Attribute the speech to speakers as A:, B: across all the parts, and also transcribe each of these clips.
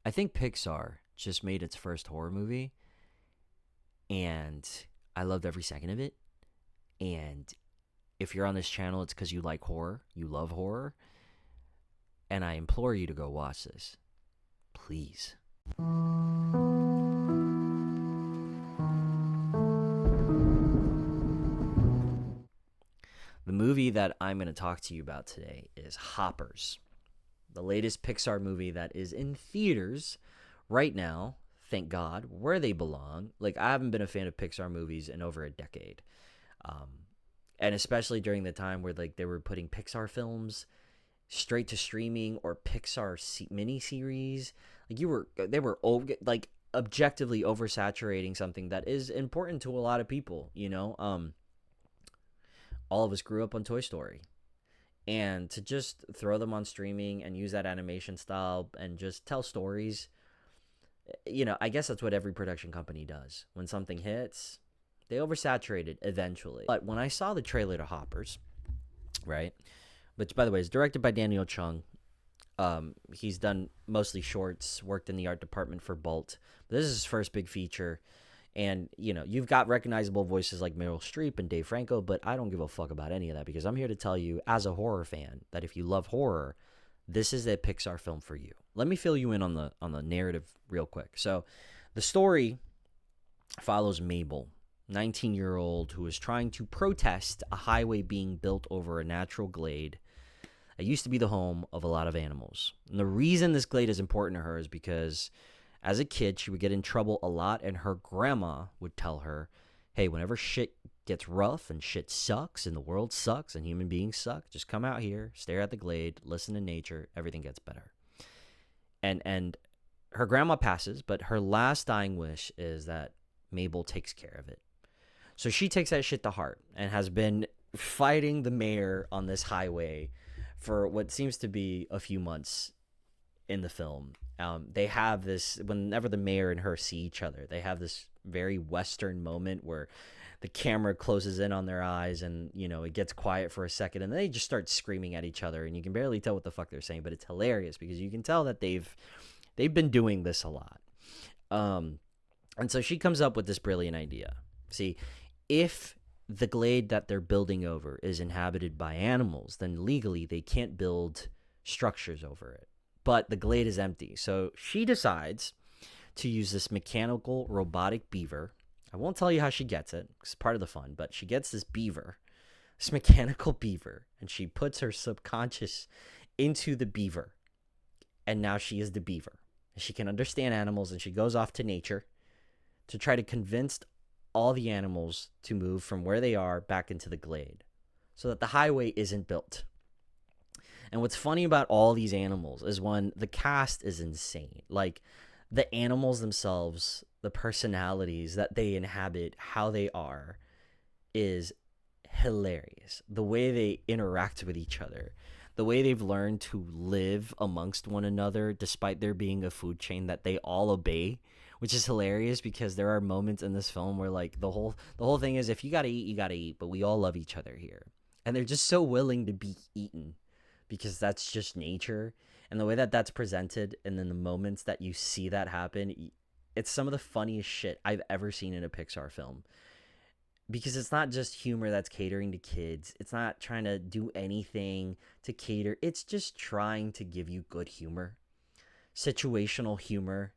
A: I think Pixar just made its first horror movie, and I loved every second of it. And if you're on this channel, it's because you like horror, you love horror, and I implore you to go watch this. Please. The movie that I'm going to talk to you about today is Hoppers, the latest Pixar movie that is in theaters right now. Thank God, where they belong. Like, I haven't been a fan of Pixar movies in over a decade. Um, and especially during the time where like they were putting Pixar films straight to streaming or Pixar mini series. Like they were like objectively oversaturating something that is important to a lot of people. All of us grew up on Toy Story, and to just throw them on streaming and use that animation style and just tell stories. I guess that's what every production company does. When something hits, they oversaturate it eventually. But when I saw the trailer to Hoppers, right, which by the way is directed by Daniel Chung. He's done mostly shorts, worked in the art department for Bolt. But this is his first big feature. And, you've got recognizable voices like Meryl Streep and Dave Franco, but I don't give a fuck about any of that because I'm here to tell you, as a horror fan, that if you love horror, this is a Pixar film for you. Let me fill you in on the narrative real quick. So the story follows Mabel, 19-year-old who is trying to protest a highway being built over a natural glade. It used to be the home of a lot of animals. And the reason this glade is important to her is because as a kid, she would get in trouble a lot, and her grandma would tell her, hey, whenever shit gets rough and shit sucks and the world sucks and human beings suck, just come out here, stare at the glade, listen to nature, everything gets better. And her grandma passes, but her last dying wish is that Mabel takes care of it. So she takes that shit to heart and has been fighting the mayor on this highway for what seems to be a few months in the film. They have this, whenever the mayor and her see each other, they have this very Western moment where the camera closes in on their eyes and, it gets quiet for a second and they just start screaming at each other and you can barely tell what the fuck they're saying, but it's hilarious because you can tell that they've been doing this a lot. And so she comes up with this brilliant idea. See, if the glade that they're building over is inhabited by animals, then legally they can't build structures over it. But the glade is empty. So she decides to use this mechanical robotic beaver. I won't tell you how she gets it. It's part of the fun. But she gets this beaver, this mechanical beaver, and she puts her subconscious into the beaver. And now she is the beaver. She can understand animals, and she goes off to nature to try to convince all the animals to move from where they are back into the glade so that the highway isn't built. And what's funny about all these animals is when the cast is insane. Like, the animals themselves, the personalities that they inhabit, how they are, is hilarious. The way they interact with each other, the way they've learned to live amongst one another, despite there being a food chain that they all obey, which is hilarious because there are moments in this film where like the whole thing is, if you gotta eat, you gotta eat, but we all love each other here. And they're just so willing to be eaten because that's just nature. And the way that that's presented and then the moments that you see that happen, it's some of the funniest shit I've ever seen in a Pixar film. Because it's not just humor that's catering to kids. It's not trying to do anything to cater. It's just trying to give you good humor. Situational humor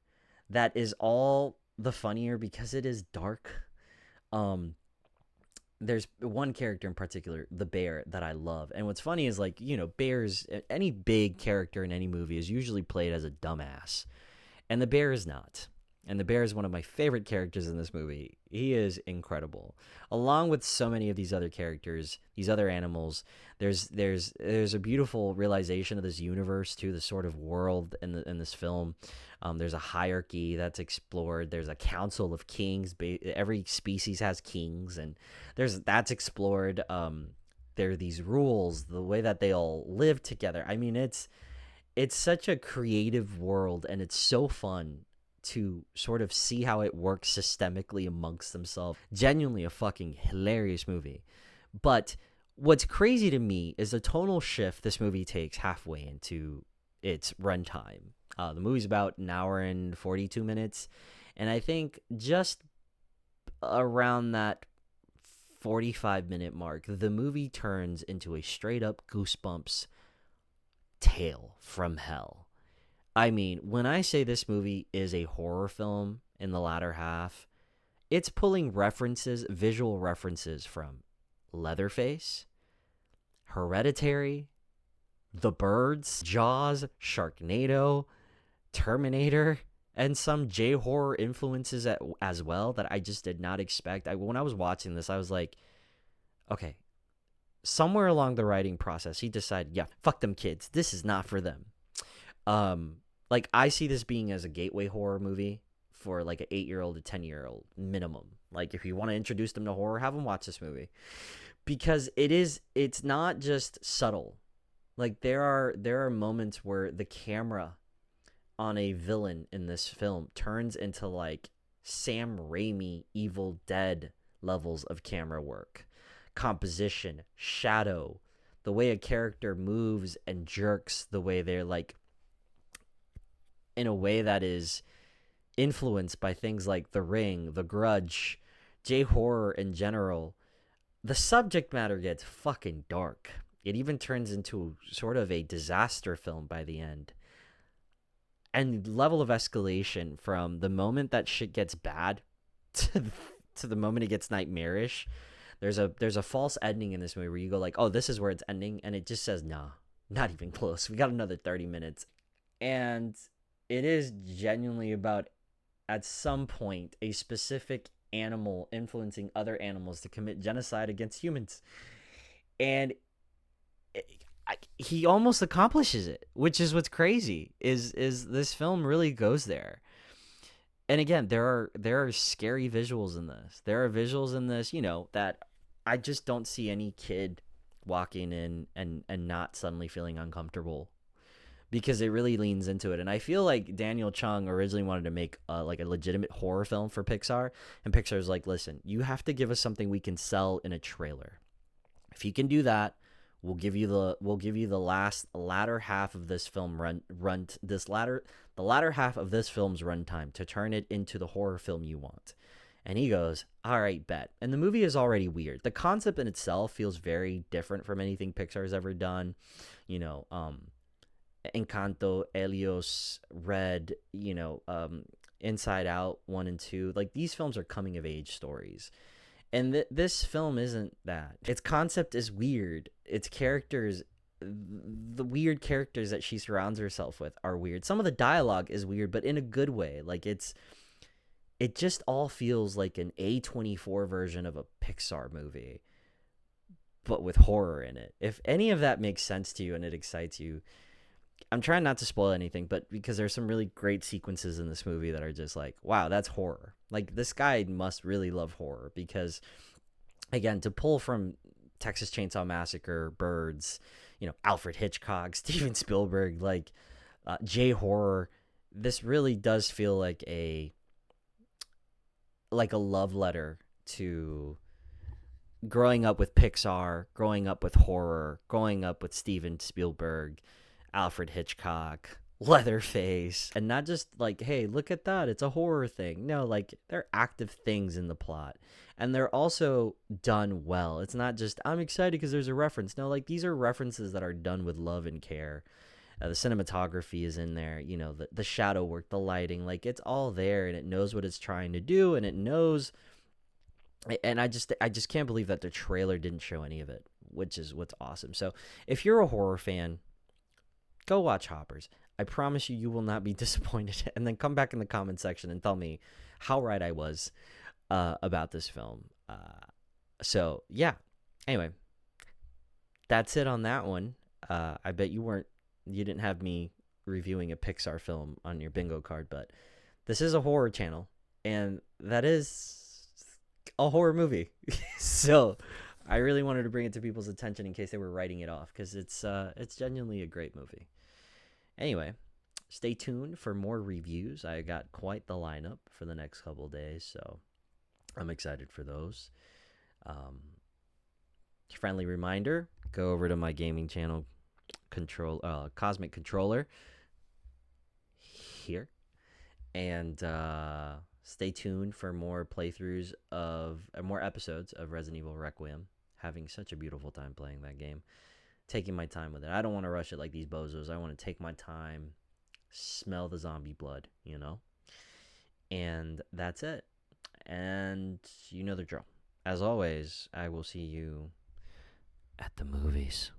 A: that is all the funnier because it is dark. There's one character in particular, the bear, that I love. And what's funny is, like, bears, any big character in any movie is usually played as a dumbass. And the bear is not. And the bear is one of my favorite characters in this movie. He is incredible. Along with so many of these other characters, these other animals, there's a beautiful realization of this universe too, the sort of world in this film. There's a hierarchy that's explored. There's a council of kings. Every species has kings, and that's explored. There are these rules, the way that they all live together. I mean, it's such a creative world, and it's so fun to sort of see how it works systemically amongst themselves. Genuinely a fucking hilarious movie. But what's crazy to me is the tonal shift this movie takes halfway into its runtime. The movie's about an hour and 42 minutes. And I think just around that 45-minute mark, the movie turns into a straight up Goosebumps tale from hell. I mean, when I say this movie is a horror film in the latter half, it's pulling references, visual references from Leatherface, Hereditary, The Birds, Jaws, Sharknado, Terminator, and some J-horror influences as well that I just did not expect. When I was watching this, I was like, okay, somewhere along the writing process, he decided, yeah, fuck them kids. This is not for them. Like, I see this being as a gateway horror movie for like an 8-year-old to 10-year-old minimum. Like, if you want to introduce them to horror, have them watch this movie, because it's not just subtle. Like, there are moments where the camera on a villain in this film turns into like Sam Raimi Evil Dead levels of camera work, composition, shadow, the way a character moves and jerks, the way they're like in a way that is influenced by things like The Ring, The Grudge, J-horror in general. The subject matter gets fucking dark. It even turns into sort of a disaster film by the end. And level of escalation from the moment that shit gets bad to the moment it gets nightmarish. There's a false ending in this movie where you go like, oh, this is where it's ending, and it just says, nah, not even close. We got another 30 minutes. And it is genuinely about, at some point, a specific animal influencing other animals to commit genocide against humans. And he almost accomplishes it, which is what's crazy. Is this film really goes there? And again, there are scary visuals in this. There are visuals in this, that I just don't see any kid walking in and not suddenly feeling uncomfortable, because it really leans into it. And I feel like Daniel Chung originally wanted to make like a legitimate horror film for Pixar, and Pixar's like, listen, you have to give us something we can sell in a trailer. If you can do that, we'll give you the latter half of this film the latter half of this film's runtime to turn it into the horror film you want. And he goes, all right, bet. And the movie is already weird. The concept in itself feels very different from anything Pixar's ever done. Encanto, Helios, Red, Inside Out 1 and 2. Like, these films are coming of age stories. And this film isn't that. Its concept is weird. Its characters, the weird characters that she surrounds herself with are weird. Some of the dialogue is weird, but in a good way. Like, it just all feels like an A24 version of a Pixar movie, but with horror in it. If any of that makes sense to you and it excites you, I'm trying not to spoil anything, but because there's some really great sequences in this movie that are just like, wow, that's horror. Like, this guy must really love horror, because, again, to pull from Texas Chainsaw Massacre, Birds, Alfred Hitchcock, Steven Spielberg, like J-horror, this really does feel like a love letter to growing up with Pixar, growing up with horror, growing up with Steven Spielberg, Alfred Hitchcock, Leatherface, and not just like, hey, look at that, it's a horror thing. No, like, they're active things in the plot, and they're also done well. It's not just, I'm excited because there's a reference. No, like, these are references that are done with love and care. The cinematography is in there, the shadow work, the lighting, like, it's all there, and it knows what it's trying to do, and it knows. And I just can't believe that the trailer didn't show any of it, which is what's awesome. So if you're a horror fan, go watch Hoppers. I promise you will not be disappointed. And then come back in the comment section and tell me how right I was about this film. So yeah. Anyway, that's it on that one. I bet you didn't have me reviewing a Pixar film on your bingo card, but this is a horror channel, and that is a horror movie. So I really wanted to bring it to people's attention in case they were writing it off, because it's genuinely a great movie. Anyway, stay tuned for more reviews. I got quite the lineup for the next couple of days, so I'm excited for those. Friendly reminder, go over to my gaming channel, Cosmic Controller. here. And stay tuned for more playthroughs of more episodes of Resident Evil Requiem. Having such a beautiful time playing that game. Taking my time with it. I don't want to rush it like these bozos. I want to take my time, smell the zombie blood, And that's it. And you know the drill. As always, I will see you at the movies.